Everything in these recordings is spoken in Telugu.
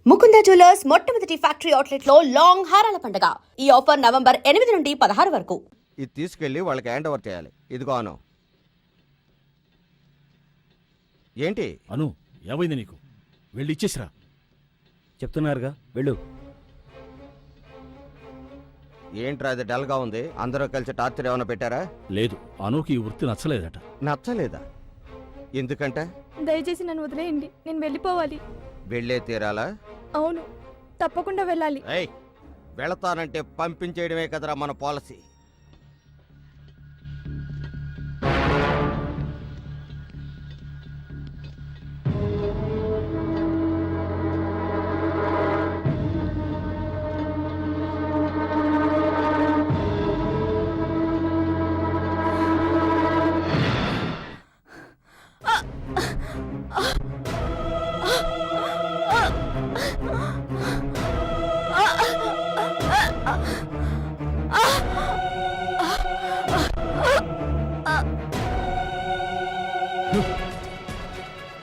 ముకుంద జ్యువెలర్స్ మొట్టమొదటి ఫ్యాక్టరీ అవుట్లెట్ లో లాంగ్ హారాల పండుగ. ఈ ఆఫర్ నవంబర్ 8 నుండి 16 వరకు. ఇది తీసుకెళ్ళి వాళ్ళకి హ్యాండ్ ఓవర్ చేయాలి. ఇదిగో అను. ఏంటి అను, ఏమైంది నీకు? వెళ్ళి ఇచ్చేసిరా. చెప్తున్నారుగా, వెళ్ళు. ఏంట్రా అది డల్గా ఉంది? అందరూ కలిసి టార్చర్ ఏమైనా పెట్టారా? లేదు, అనుకి ఈ వృత్తి నచ్చలేదట. నచ్చలేదా? ఎందుకంటే దయచేసి నన్ను వదిలేయండి, నేను వెళ్ళిపోవాలి. వెళ్ళే తీరాలా? అవును, తప్పకుండా వెళ్ళాలి. ఏయ్, వెళతానంటే పంపించేయడమే కదరా మన పాలసీ.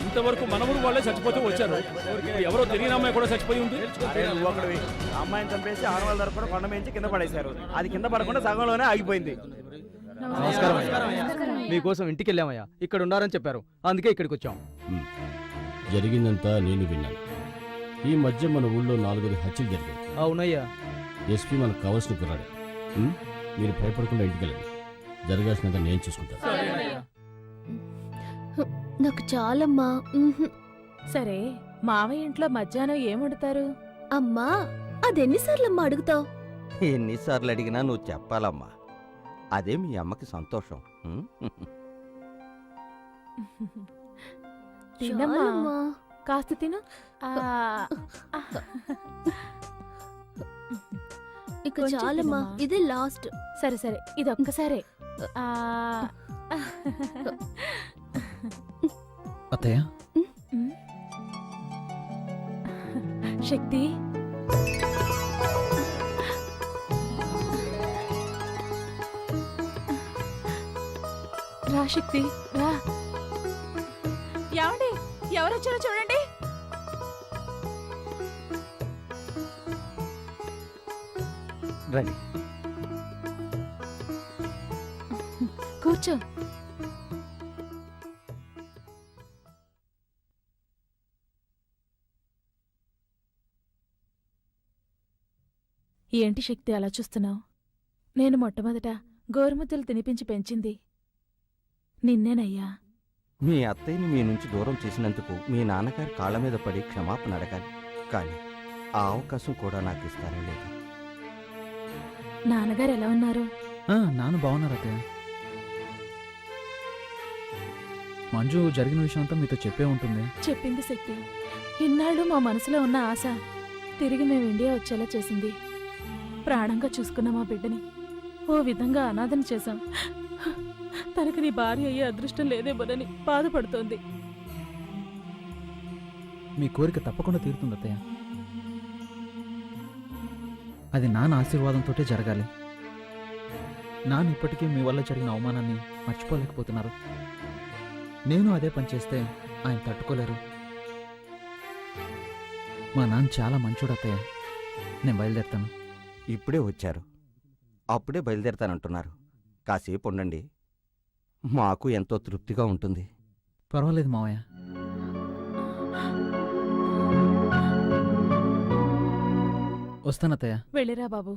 ఇంతవరకు మనమురు వాళ్ళే చచ్చిపోతూ వచ్చారు. ఎవరో తెలియని అమ్మాయి కూడా చచ్చిపోయి ఉంది. ఒకటి అమ్మాయిని చంపేసి 600 తరపున కొండ మించి కింద పడేశారు. అది కింద పడకుండా సగంలోనే ఆగిపోయింది. మీకోసం ఇంటికి వెళ్ళామయ్యా, ఇక్కడ ఉండారని చెప్పారు, అందుకే ఇక్కడికి వచ్చాం. జరిగిందంతా నేను విన్నాను. ఈ మధ్య మన ఊళ్ళో 4 హత్యలు జరిగాయి. అవునయ్యా. ఎస్పీ మనకు కావాల్సిన కుర్రాడే. మీరు భయపడకుండా ఇంటికి వెళ్ళండి. జరగాల్సినంత నేను చూసుకుంటాను. నాకు చాలమ్మా. సరే, మావయ్య ఇంట్లో మధ్యాహ్నం ఏం వండుతారు? అమ్మా, అదెన్నిసార్లమ్మా అడుగుతావు? ఎన్నిసార్లు అడిగినా నువ్వు చెప్పాలమ్మా. అదే మీ అమ్మకి సంతోషం. తినమ్మా, కాస్త తిను. ఇక కొంచెం చాలమ్మా, తినమ్మా. ఇదే లాస్ట్. సరే సరే, ఇది ఒక్కసారే. అత్తయ్య, శక్తి, రా శక్తి, రా. ఏమండి, ఎవరొచ్చారో చూడండి. రండి. కూర్చో. ఏంటి శక్తి అలా చూస్తున్నావు? నేను మొట్టమొదట గోరుముద్దలు తినిపించి పెంచింది నిన్నేనయ్యా. మీ అత్తయ్యని మీ నుంచి దూరం చేసినందుకు మీ నాన్నగారి కాళ్ళ మీద పడి క్షమాపణ అడగాలి. కానీ ఆ అవకాశం కూడా నాకు ఇస్తారో లేదు. నాన్నగారు ఎలా ఉన్నారు? నాన్న బాగున్నారు అత్తయ్య. మంజు జరిగిన విషయం అంతా మీతో చెప్పే ఉంటుంది. చెప్పింది శక్తి. ఇన్నాళ్ళు మా మనసులో ఉన్న ఆశ తిరిగి మేము ఇండియా వచ్చేలా చేసింది. ప్రాణంగా చూసుకున్న మా బిడ్డని ఓ విధంగా అనాథన చేశాం. తనకి నీ భార్య అయ్యే అదృష్టం లేదేమోనని బాధపడుతోంది. మీ కోరిక తప్పకుండా తీరుతుంది అత్తయ్య. అది నాన్న ఆశీర్వాదంతోటే జరగాలి. నాన్న ఇప్పటికీ మీ వల్ల జరిగిన అవమానాన్ని మర్చిపోలేకపోతున్నారు. నేను అదే పని చేస్తే ఆయన తట్టుకోలేరు. మా నాన్న చాలా మంచోడు అత్తయ్య. నేను బయలుదేరుతాను. ఇప్పుడే వచ్చారు, అప్పుడే బయలుదేరతానంటున్నారు. కాసేపు ఉండండి, మాకు ఎంతో తృప్తిగా ఉంటుంది. పర్వాలేదు మావయ్య. వస్తానత్తయ్య. వెళ్ళిరా బాబు.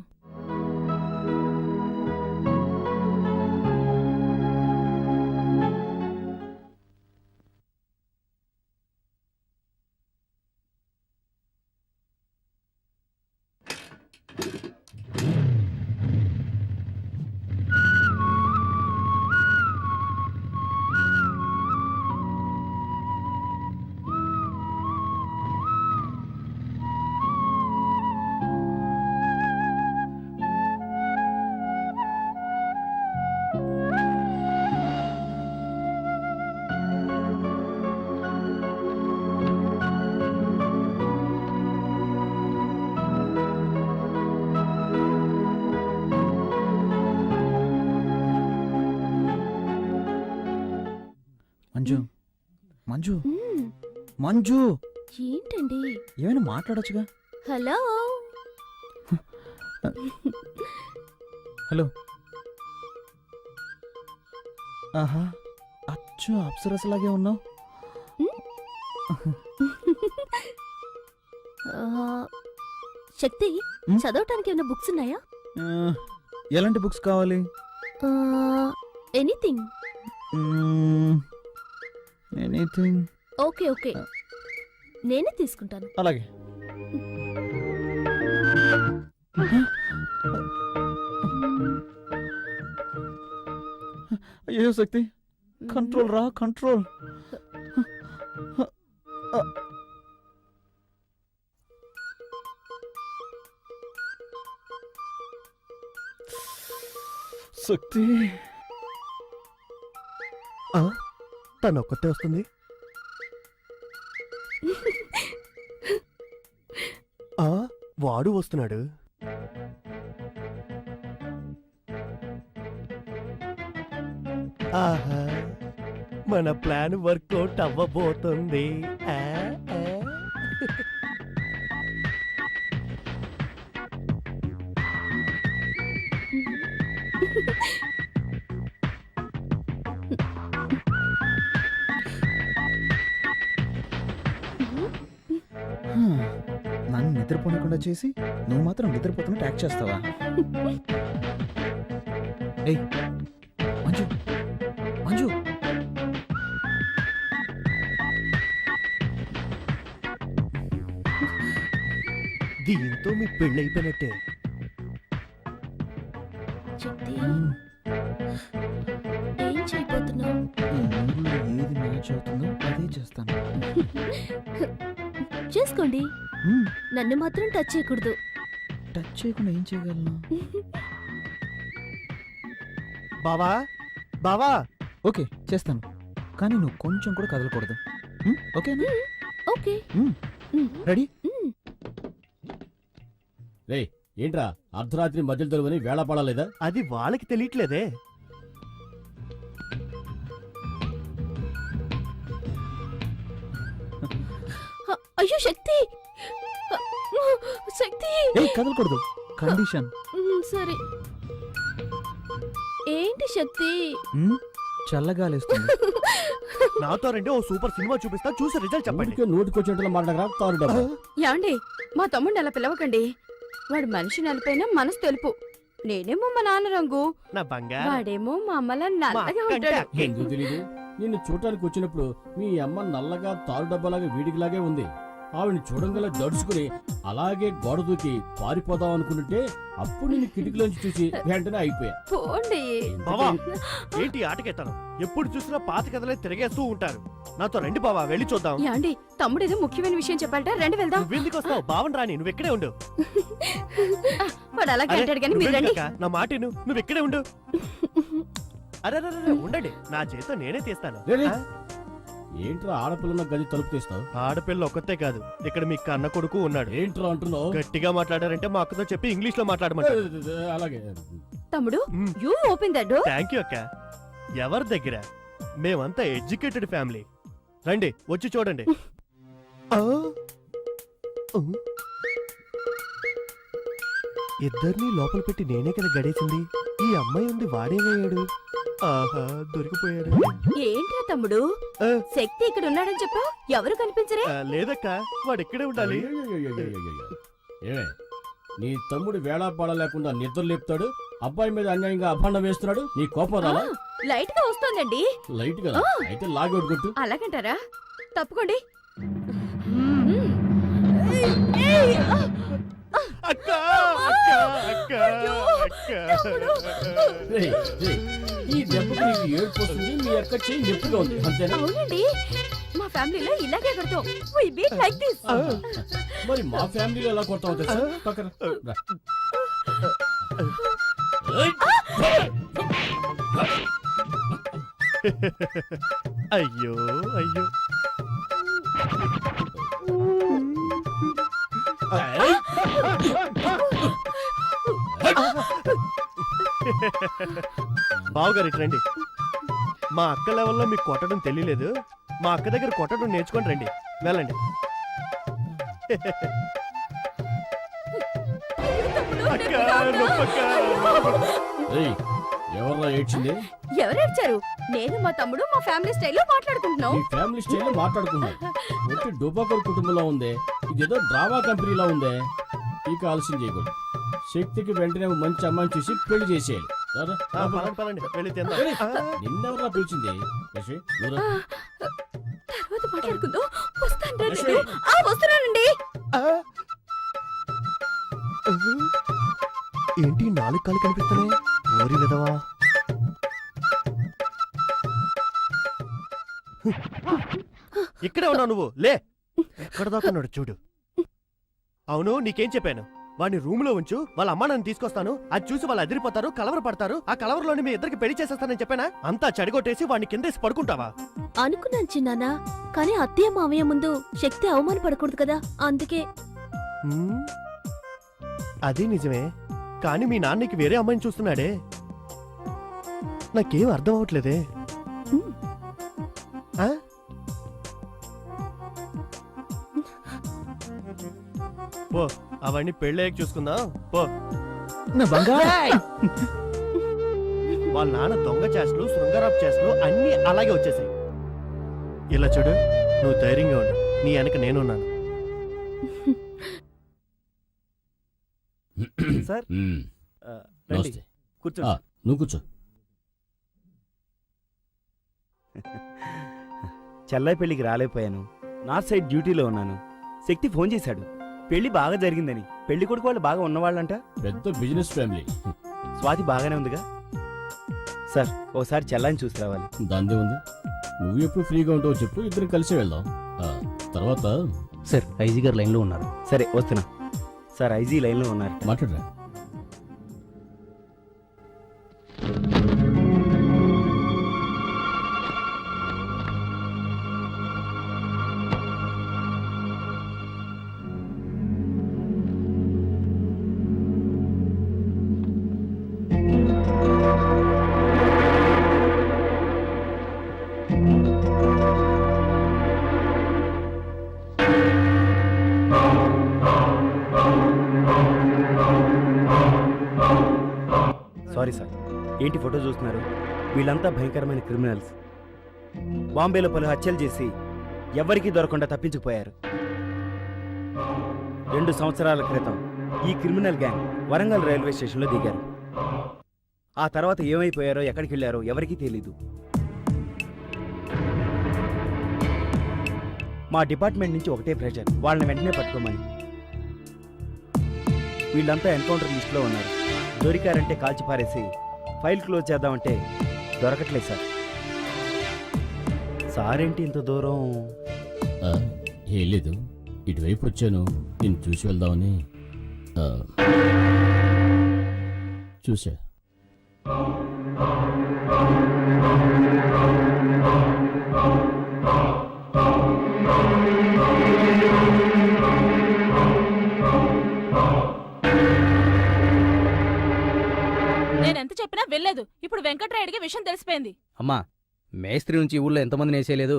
మంజు మంజు మంజు ఏంటండి? ఏమైనా మాట్లాడొచ్చుగా. హలో. హలో. ఆహా, అచ్చు అప్సరసలాగే ఉన్నావు. శక్తి, ఉమ్? చదవటానికి ఏమైనా బుక్స్ ఉన్నాయా? ఎలాంటి బుక్స్ కావాలి? ఎనీథింగ్. ఎనీథింగ్. ఓకే ఓకే, నేనే తీసుకుంటాను. అలాగే. అయ్యో శక్తి, కంట్రోల్ రా, కంట్రోల్. శక్తి, తను ఒక్కతే వస్తుంది. వాడు వస్తున్నాడు. ఆహా, మన ప్లాన్ వర్కౌట్ అవ్వబోతుంది. ఆ, ఆ. నన్ను నిద్రపోనకుండా చేసి నువ్వు మాత్రం నిద్రపోతున్నట్టు యాక్ట్ చేస్తావా? ఏయ్ మంజు, మంజు. దీంతో మీ పెళ్ళైపోయినట్టే. శక్తి, ఏం చేయబోతున్నావు? ఈ మూడులో ఏది మ్యాచ్ అవుతుందో అదే చేస్తాను. చేసుకోండి, మ్మ్. నన్ను మాత్రం టచ్ చేయకూడదు. టచ్ చేయకుండా ఏం చేయగలను? బావా, బావా. ఓకే చేస్తాను, కానీ నువ్వు కొంచెం కూడా కదలకూడదు. ఓకేనా? ఓకే. రెడీ? రే ఏంట్రా అర్ధరాత్రి మధ్యలో తరువని వేళ పడలేదా? అది వాళ్ళకి తెలియట్లేదే. అయ్యో శక్తి, శక్తి. ఏయ్ కదలకూడదు, కండిషన్. సరే. ఏంటి శక్తి? చల్లగాలేస్తుంది. నాతో రండి, ఓ సూపర్ సినిమా చూపిస్తా, చూసి రిజల్ట్ చెప్పండి. ఊరికే నోటికొచ్చేట్లా మాట్లాడరా తారు డబ్బా. యాండి, మా తమ్ముడిని అలా పిలవకండి. వాడు మనిషి నలిపైనా మనసు తెలుపు. నేనేమో మా నాన్న రంగు, నా బంగారం. వాడేమో మా అమ్మలా మా నల్లగా అక్కంటే ఉంటాడు. అక్కే. ఎందుకు తెలీదు? నిన్ను చూడటానికి వచ్చినప్పుడు మీ అమ్మ నల్లగా తారు డబ్బాలాగా వీడికిలాగే ఉంది. ఆవిడని చూడంగల దడుచుకుని అలాగే గోడ దూకి పారిపోదాం అనుకుంటే అప్పుడు నిన్ను కిటికీలోంచి చూసి వెంటనే అయిపోయా. పోండి. బావా, ఏంటి ఆటకెత్తాను? ఎప్పుడు చూసినా పాత కథలే తిరిగేస్తూ ఉంటారు. నాతో రండి బావా, వెళ్ళి చూద్దాం. యాండి, తమ్ముడు ఏదో ముఖ్యమైన విషయం చెప్పాలట, రండి వెళ్దాం. నువ్వెందుకు వస్తావు? బావన్ రాని, నువ్వు ఇక్కడే ఉండు. వాడు అలాగే అరే, అంటాడు కానీ మీరు నువ్వేంటి రండి. అక్క? నా మాట విను, నువ్వు ఇక్కడే ఉండు. అరే ఉండండి, నా చేత నేనే తీస్తాను. రే, రే. ఆ? ఏంట్రా ఆడపిల్లన్న గది తలుపు తీస్తావు? ఆడపిల్ల ఒక్కతే కాదు, ఇక్కడ మీ కన్న కొడుకు ఉన్నాడు. ఏంట్రా అంటున్నావు? గట్టిగా మాట్లాడారంటే మా అక్కతో చెప్పి ఇంగ్లీష్ లో మాట్లాడమంటారు. అలాగే తమ్ముడు, you open that door. Thank you అక్క. ఎవరి దగ్గర? మేమంతా ఎడ్యుకేటెడ్ ఫ్యామిలీ. రండి, వచ్చి చూడండి. ఆ? ఇద్దరిని లోపల పెట్టి నేనే కదా గడేసింది. ఈ అమ్మాయి ఉంది, వాడేమయ్యాడు? ఆహా, దొరికిపోయాడు. ఏంట్రా తమ్ముడు, ఆ. శక్తి ఇక్కడ ఉన్నాడని చెప్పావు, ఎవరు కనిపించరే? లేదక్క, వాడు ఇక్కడే ఉండాలి. ఏమే నీ తమ్ముడు వేళా పాడ లేకుండా నిద్ర లేపుతాడు, అబ్బాయి మీద అన్యాయంగా అభాండం వేస్తున్నాడు, నీ కోపం రాలా? లైట్ గా వస్తోందండి. లైట్ కదా, అయితే లాగౌట్ కొట్టు. అలాగంటారా? తప్పుకోండి. అక్క, అక్క, అక్క, అక్క. రేయ్, రేయ్, ఈ దెబ్బకి నీకు ఏడుపు వస్తుంది, మీ అక్క చెయ్యి నొప్పిగా ఉంది, అంతేనా? అవునండి, మా ఫ్యామిలీలో ఇలాగే కడతాం. We beat like this. మరి మా ఫ్యామిలీలో ఎలా కొడతావు తెలుసా? పక్కన రా. అయ్యో అయ్యో. బావగారు ఇటు రండి. మా అక్క లెవెల్లో మీకు కొట్టడం తెలియలేదు. మా అక్క దగ్గర కొట్టడం నేర్చుకొని రండి. వెళ్ళండి. అక్క, నొప్పక్క. ఏయ్, ఎవర్రా ఏడ్చింది? ఎవరేడ్చారు? నేను మా తమ్ముడు మా ఫ్యామిలీ స్టైల్లో మాట్లాడుకుంటున్నాం. మీ ఫ్యామిలీ స్టైల్ మాట్లాడుకున్నాం. ఒట్టి డుబాకర్ కుటుంబంలో ఉందే, ఇదేదో డ్రామా కంపెనీలో ఉందే. ఇక ఆలస్యం చేయకూడదు. శక్తికి వెంటనే ఓ మంచి అమ్మాయిని చూసి పెళ్లి చేసేయాలి. రారా, ఆ, పదండి పదండి వెళ్ళి తిందాం. నిన్నెవరా పిలిచింది? యశ్వి, నువ్వురా. తర్వాత మాట్లాడుకుందాం. వస్తాను రండి. యశ్వి. వస్తున్నానండి. ఏంటి 4 కాళ్ళు కనిపిస్తున్నాయి? ఓరి విధవా. ఇక్కడే ఉన్నావు నువ్వు, లే. ఎక్కడ దాకున్నాడు చూడు. అవును, నీకేం చెప్పాను? వాడిని రూమ్ లో ఉంచు, వాళ్ళ అమ్మ నన్ను తీసుకొస్తాను, అది చూసి వాళ్ళు అదిరిపోతారు, కలవర పడతారు, ఆ కలవరలోని మీ ఇద్దరికి పెళ్లి చేసేస్తానని చెప్పానా? అంతా చెడగొట్టేసి వాడిని కిందేసి పడుకుంటావా? అనుకున్నాను చిన్నానా, కానీ అత్తయ్య మావయ్య ముందు శక్తి అవమానపడకూడదు కదా, అందుకే. హ్మ్? అది నిజమే, కానీ మీ నాన్నకి వేరే అమ్మాయిని చూస్తున్నాడే. నాకేం అర్థం అవట్లేదే. ఆ? పో, అవన్నీ పెళ్ళయ్యాక చూసుకుందాం పో. నా బంగారు వాళ్ళ నాన్న దొంగ చేష్టలు, శృంగారపు చేష్టలు అన్నీ అలాగే వచ్చేసాయి. ఇలా చూడు, నువ్వు ధైర్యంగా ఉండు, నీ వెనక నేనున్నాను. సార్ మ్మ్. రండి నమస్తే. కూర్చోండి. ఆ, నువ్వు కూర్చో. చెల్లాయి పెళ్లికి రాలేకపోయాను, నార్త్ సైడ్ డ్యూటీలో ఉన్నాను. శక్తి ఫోన్ చేశాడు, పెళ్లి బాగా జరిగిందని. పెళ్లి కొడుకు వాళ్ళు బాగా ఉన్నవాళ్ళంట. పెద్ద బిజినెస్ ఫ్యామిలీ. స్వాతి బాగానే ఉందిగా. సార్ ఓసారి చెల్లాయిని చూసి రావాలి. దాందే ఉంది. నువ్వు ఎప్పుడు ఫ్రీగా ఉంటావో చెప్పు, ఇద్దరం కలిసి వెళ్దాం. ఆ, తర్వాత సార్ ఐజీ గారు లైన్లో ఉన్నారు. సరే వస్తున్నా. సార్ ఐజీ లైన్లో ఉన్నారు. మాట్లాడరా. సారీ సార్, ఏంటి ఫోటో చూస్తున్నారు? వీళ్ళంతా భయంకరమైన క్రిమినల్స్. బాంబేలో పలు హత్యలు చేసి ఎవరికీ దొరకకుండా తప్పించుకుపోయారు. 2 సంవత్సరాల క్రితం ఈ క్రిమినల్ గ్యాంగ్ వరంగల్ రైల్వే స్టేషన్లో దిగారు. ఆ తర్వాత ఏమైపోయారో, ఎక్కడికి వెళ్ళారో ఎవరికీ తెలీదు. మా డిపార్ట్మెంట్ నుంచి ఒకటే ప్రెషర్, వాళ్ళని వెంటనే పట్టుకోమని. వీళ్ళంతా ఎన్కౌంటర్ లిస్ట్లో ఉన్నారు. దొరికారంటే కాల్చి పారేసి ఫైల్ క్లోజ్ చేద్దామంటే దొరకట్లేదు సార్. సార్ ఏంటి ఇంత దూరం? ఆ, ఏం లేదు, ఇటువైపు వచ్చాను, నేను చూసి వెళ్దామని. ఆ, చూసా. నేనెంత చెప్పినా వెళ్ళలేదు. ఇప్పుడు వెంకట్రాయుడికి విషయం తెలిసిపోయింది. అమ్మా, మేస్త్రి నుంచి ఊళ్ళో ఎంతమందిని వేసేయలేదు.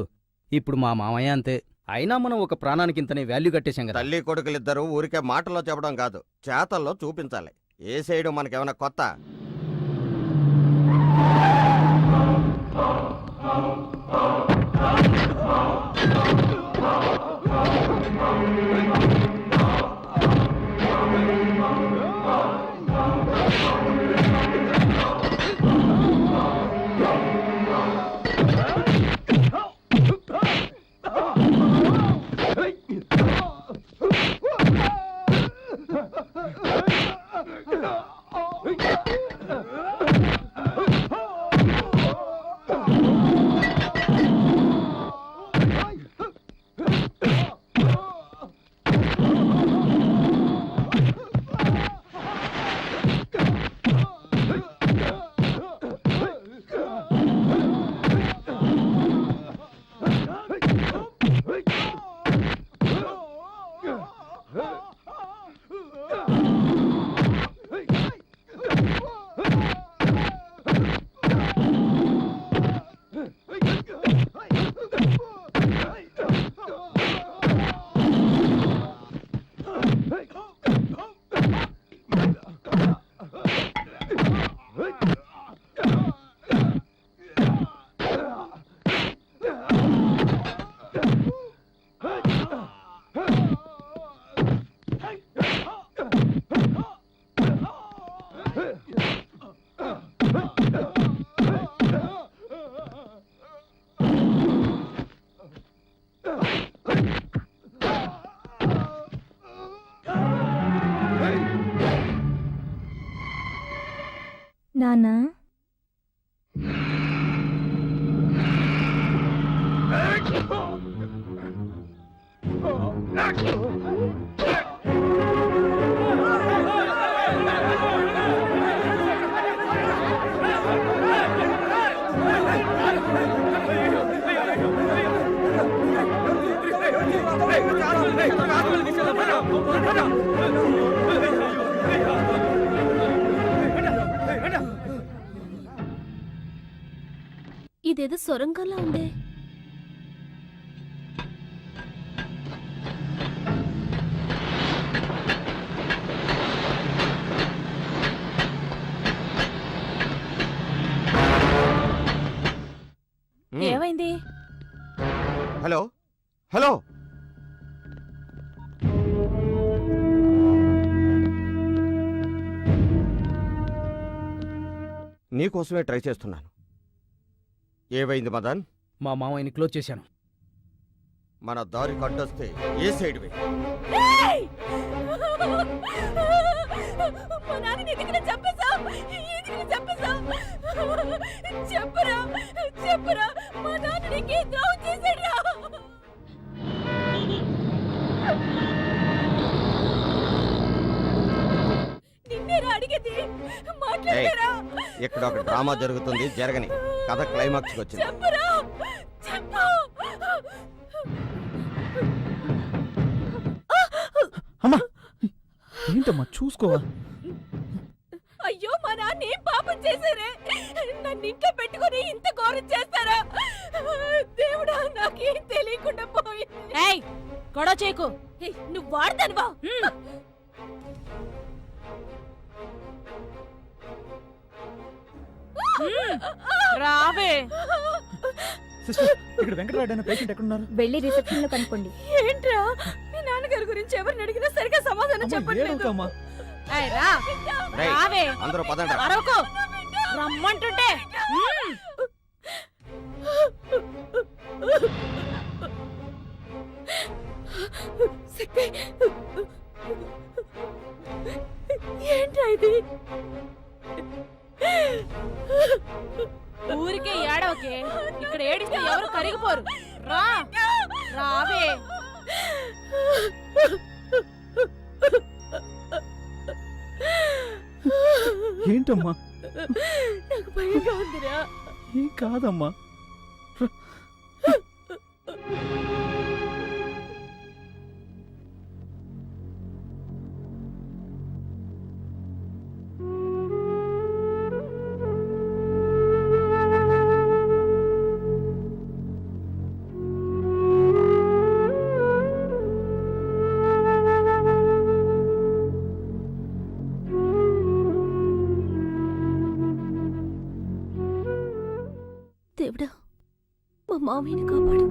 ఇప్పుడు మా మామయ్య అంతే. అయినా మనం ఒక ప్రాణానికి ఇంతనే వాల్యూ కట్టేశాం కదా. తల్లి కొడుకులిద్దరూ ఊరికే మాటల్లో చెప్పడం కాదు, చేతల్లో చూపించాలి. ఏ చేయడం మనకేమైనా కొత్త? నానా ఇదేదో సొరంగంలా ఉందే. ఏమైంది? హలో హలో నీకోసమే ట్రై చేస్తున్నాను. ఏవైంది మదన్? మా మామయ్యని క్లోజ్ చేశాను. మన దారి కట్టొస్తే ఏ సైడ్ వే? మా నాన్నని ఎందుకు చంపేశావ్? ఎందుకు చంపేశావ్? చెప్పరా చెప్పరా, మా నాన్న నీకే ద్రోహం చేశాడురా. నిన్నేరా అడిగేది, మాట్లాడరా. ఇక్కడ ఒక డ్రామా జరుగుతుంది, జరగని. కథ క్లైమాక్స్కి వచ్చింది. చెప్పరా చెప్పు. అమ్మా ఏంటమ్మా చూసుకోవా? అయ్యో, మా నాన్న ఏం పాపం చేశారే? నన్ను ఇంట్లో పెట్టుకుని ఇంత ఘోరం చేస్తారా? దేవుడా, నాకేం తెలియకుండా పోయింది. గొడవ చేయకు. నువ్వు వాడతానువా? రావే. సిస్టర్, ఇక్కడ వెంకటరాడు అనే పేషెంట్ ఎక్కడున్నారు? వెళ్ళి రిసెప్షన్ లో కనుక్కోండి. ఏంట్రా, మీ నాన్నగారి గురించి ఎవరిని అడిగినా సరిగా సమాధానం చెప్పట్లేదు. అమ్మా రా. రేయ్, రావే. అందరూ పదండి. అరవకు, రమ్మంటుంటే. ఏంట్రా ఇది? ఊరికే ఏడవకే. ఇక్కడ ఏడిస్తే ఎవరు కరిగిపోరు. రా రావే. ఏంటమ్మా? నాకు భయంగా ఉందిరా. ఏం కాదమ్మా. దేవుడా, మా మామయ్యని కాపాడు.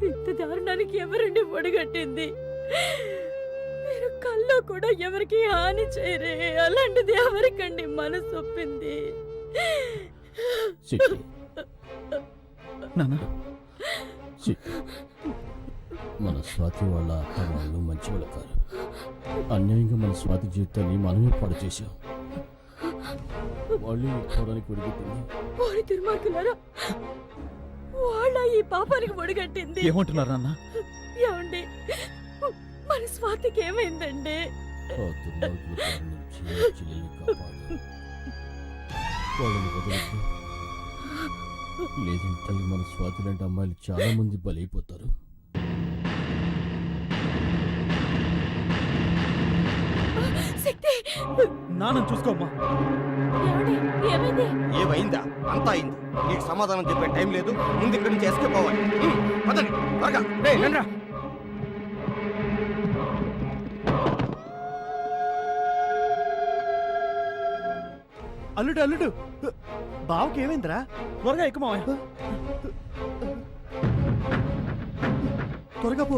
ఇంత దారుణానికి ఎవరండి ఒడిగట్టింది? మీరు కల్లో కూడా ఎవరికి హాని చేయరే, అలాంటిది ఎవరికండి మనసు ఒప్పింది? మన స్వాతి వాళ్ళ అత్త వాళ్ళు మంచి వాళ్ళు కాదు. అన్యాయంగా మన స్వాతి జీవితాన్ని మనమే పాడు చేశాం. వాళ్ళు పోవడానికి ఒడిగట్టింది. వాడి దుర్మార్గులారా, వాళ్ళ ఈ పాపానికి ఒడిగట్టింది. ఏమంటున్నారు నాన్న? ఏమండి, మన స్వాతికి ఏమైందండి? ఆ దుర్మార్గుల బారి నుంచి నా చెల్లెల్ని కాపాడు. వాళ్ళని వదలొద్దు. లేదంటే మన స్వాతి లాంటి అమ్మాయిలు చాలా మంది బలైపోతారు. శక్తి, నాన్న చూసుకోమ్మా. ఏమండి, ఏమైంది? ఏమైందా? అంతా అయింది. నీకు సమాధానం చెప్పే టైం లేదు. ముందు ఇక్కడి నుంచి ఎస్కేప్ అవ్వాలి. పదండి త్వరగా. అల్లుడు అల్లుడు బావకి ఏమైందిరా? త్వరగా ఎక్కువ మావయ్య. త్వరగా పో.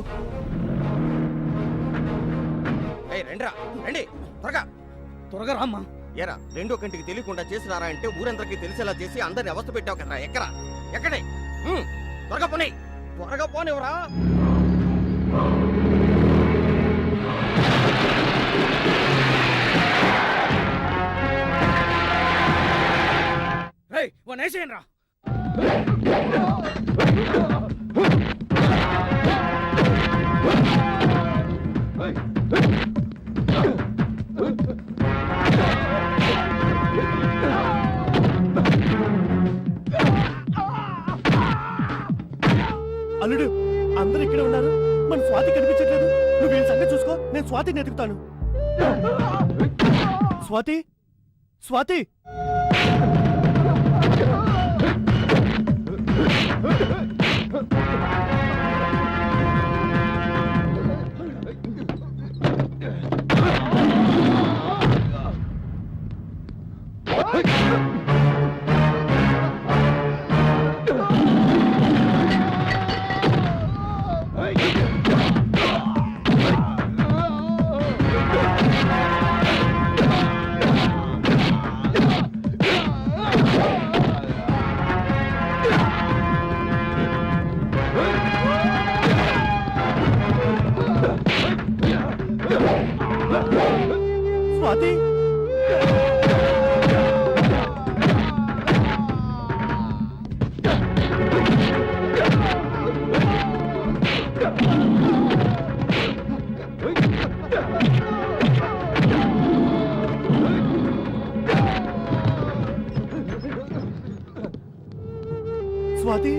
రండిరా రండి త్వరగా. త్వరగా రామ్మా. ఏరా రెండో కంటికి తెలియకుండా చేసినారా అంటే ఊరందరికీ తెలిసేలా చేసి అందరిని అవస్థ పెట్టావు కదరా. ఎక్కరా ఎక్కడే? త్వరగా పోనీ, త్వరగా పోనివరా. వాడిని వేసేయండి రా. అల్లుడు అందరు ఇక్కడే ఉన్నారు, మన స్వాతి కనిపించట్లేదు. నువ్వు వీళ్ళ సంగతి చూసుకో, నేను స్వాతిని ఎదుగుతాను. స్వాతి స్వాతి స్వాతి స్వాతి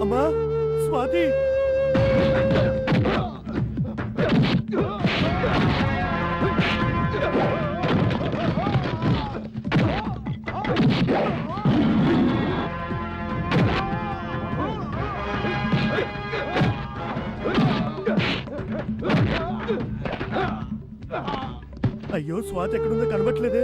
అమ్మా స్వాతి అయ్యో స్వాతి ఎక్కడుందో కనబట్లేదే.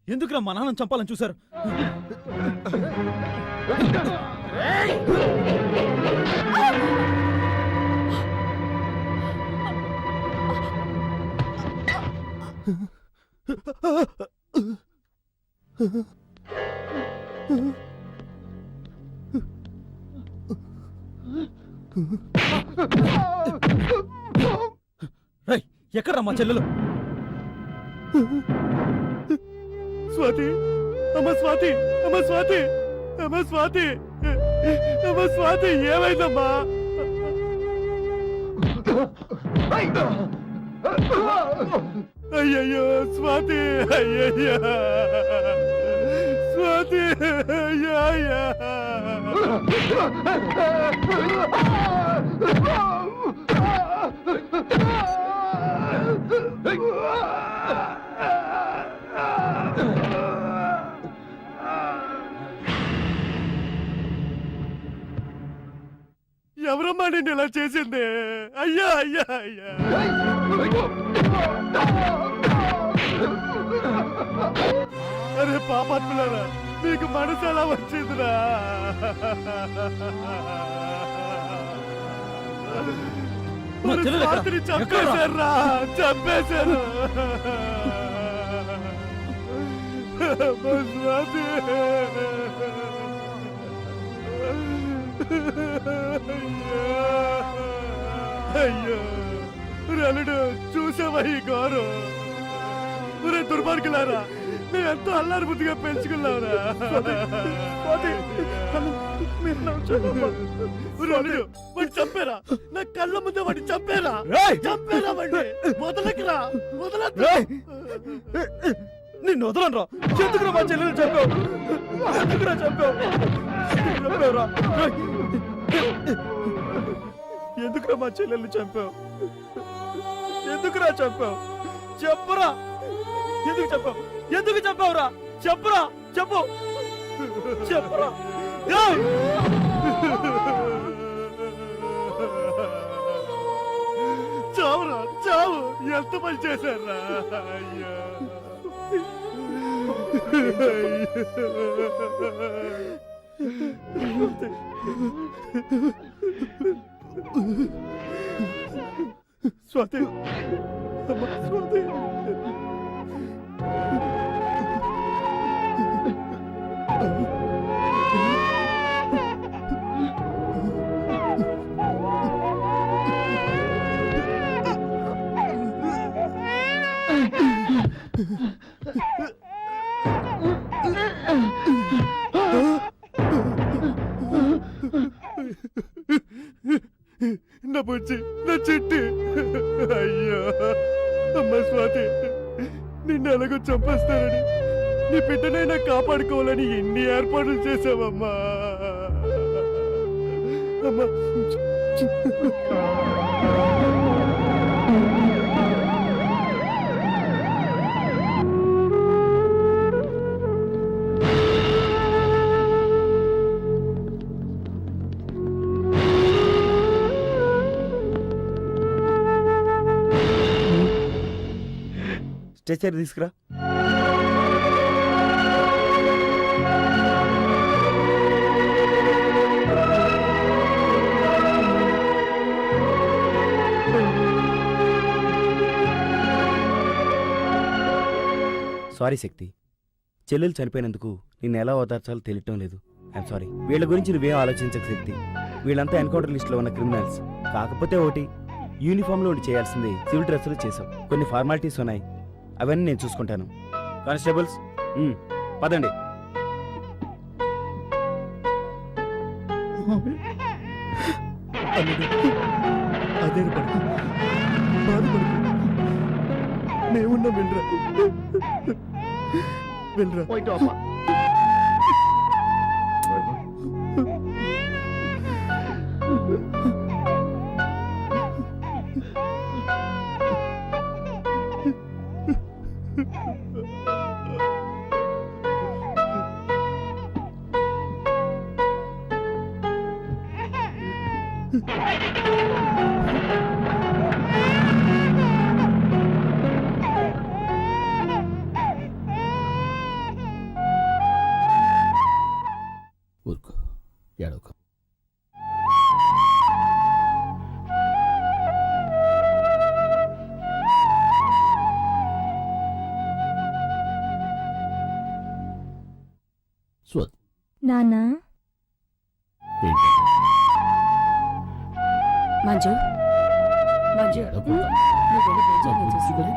ఎందుకురా మా నాన్నని చంపాలని చూశారు? ఎక్కడ్రా మా చెల్లెలు? స్వాతి అమ్మ స్వాతి అమ్మ స్వాతి అమ్మ స్వాతి అమ్మ స్వాతి ఏమైందమ్మా? అయ్యయ్యో స్వాతి అయ్యయ్యా స్వాతి అయ్యా. ఎవరమ్మా నిన్ను ఇలా చేసింది? అయ్యా అయ్యా అయ్యా. అరే పాపాత్ములారా, మీకు మనసు ఎలా వచ్చిందిరా? రాత్రి చంపేశారా? చంపేశారు. అయ్యో రలుడు చూసావా ఈ గౌరవం? ఒరే దుర్మార్గులారా, మేము ఎంతో అల్లారు బుద్ధిగా పెంచుకున్నావురా. ఒరే అల్లుడు, వాడిని చంపేరా, నా కళ్ళ ముందే వాడిని చంపేరా, చంపేరా వాడిని. వదలకురా, వదలొద్దు. నిన్ను వదలనరా. ఎందుకురా మా చెల్లెలు చంపావు? ఎందుకురా చంపావు? చంపావురా. ఎందుకురా మా చెల్లెల్ని చంపావు? ఎందుకురా చంపావు? చెప్పరా. ఎందుకు చంపావు? ఎందుకు చంపావురా? చెప్పరా, చెప్పు, చెప్పరా. ఏయ్! చావురా, చావు. ఎంత పని చేశారా. అయ్యా. స్వాతి, అమ్మా, స్వాతి. నా బుజ్జి, నా చెట్టు. అయ్యో అమ్మ స్వాతి, నిన్ను ఎలాగో చంపేస్తానని, నీ బిడ్డనైనా కాపాడుకోవాలని ఎన్ని ఏర్పాట్లు చేసావమ్మా. అమ్మా. స్ట్రెచర్ తీసుకురా. సారీ శక్తి, చెల్లెలు చనిపోయినందుకు నిన్ను ఎలా ఓదార్చాలో తెలియటం లేదు. I'm sorry. వీళ్ళ గురించి నువ్వేం ఆలోచించక శక్తి. వీళ్ళంతా ఎన్కౌంటర్ లిస్టులో ఉన్న క్రిమినల్స్. కాకపోతే ఒకటి, యూనిఫామ్లో ఉండి చేయాల్సింది సివిల్ డ్రెస్సులు చేసాం. కొన్ని ఫార్మాలిటీస్ ఉన్నాయి, అవన్నీ నేను చూసుకుంటాను. కానిస్టేబుల్స్, పదండి. అదే పడుకు, బాధపడుకు. మేమున్నాం, వెళ్ళరా, వెళ్ళరా. ఊరుకో, ఏడవకు. స్వాతి, నానా ఏంటి? మంజు, మంజు, ఏడవకు. నువ్వు వెళ్ళి భోజనం నా బుజ్జి చేసేసి కదా, రా.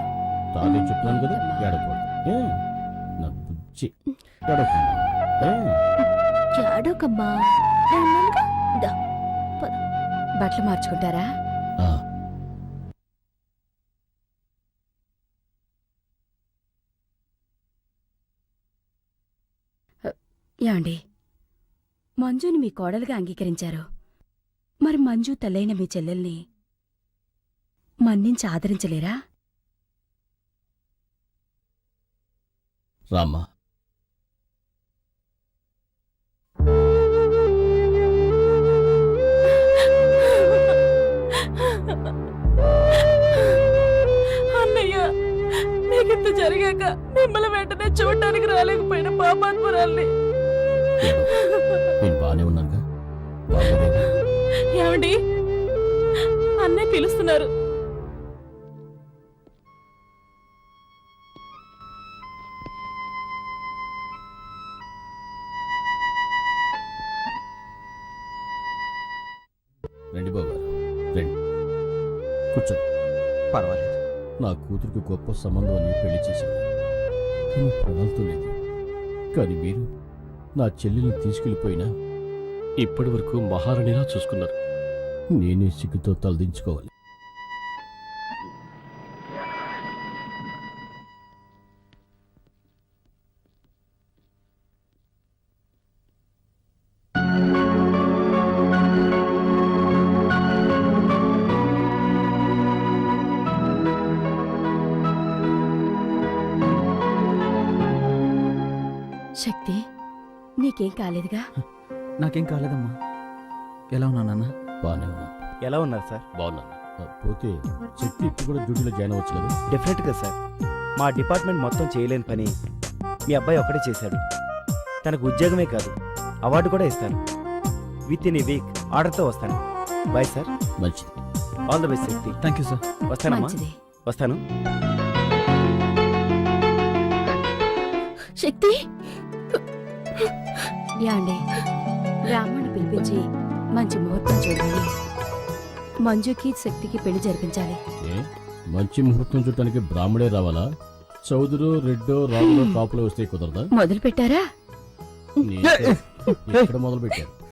తాతయ్య చెప్తున్నాను కదా, ఏడవకూడదు. నా బుజ్జి, ఏడవకుండా. ఏడోకమ్మా. బట్టలు మార్చుకుంటారా? ఏమండి, మంజుని మీ కోడలుగా అంగీకరించారు. మరి మంజు తల్లైన మీ చెల్లెల్ని మన్నించి ఆదరించలేరా? రామ్మా, అన్నయ్య, నీకింత జరిగాక మిమ్మల్ని వెంటనే చూడటానికి రాలేకపోయిన పాపాత్మురాల్ని. నేను బాగానే ఉన్నానుగా, బాగోలేదా? ఏమండి, అన్నయ్య పిలుస్తున్నారు. రండి బాబు, రండి, కూర్చోండి. పర్వాలేదు. నా కూతురికి గొప్ప సంబంధం అని పెళ్లి చేశాను. చక్కని ప్రాణాలతో లేదు. కానీ మీరు నా చెల్లెల్ని తీసుకెళ్ళిపోయినా ఇప్పటి వరకు మహారాణిలా చూసుకున్నారు. నేనే సిగ్గుతో తలదించుకోవాలి. శక్తి నీకేం కాలేదుగా? నాకేం కాలేదమ్మా. ఎలా ఉన్నా నాన్న? బానే ఉన్నా. ఎలా ఉన్నారు సార్? బాగున్నాను. పోతే శక్తి ఇప్పుడు కూడా డ్యూటీలో జాయిన్ అవ్వచ్చు కదా? డెఫినెట్గా సార్. మా డిపార్ట్మెంట్ మొత్తం చేయలేని పని మీ అబ్బాయి ఒక్కడే చేశాడు. తనకు ఉద్యోగమే కాదు, అవార్డు కూడా ఇస్తాను. విత్ ఇన్ ఏ వీక్ ఆర్డర్తో వస్తాను. Bye sir. మంచిది. All the best Shakti. Thank you sir. వస్తానమ్మా. మంచిది. వస్తాను. శక్తి యాండి బ్రాహ్మణ్ణి పిలిపించి మంచి ముహూర్తం చూడాలి. మంజుకి శక్తికి పెళ్లి జరిపించాలి. ఏ మంచి ముహూర్తం చూడటానికి బ్రాహ్మడే రావాలా? చౌదరో రెడ్డో రాములో కాపులో వస్తే కుదరదా? మొదలు పెట్టారా? ఇక్కడ మొదలు పెట్టారు.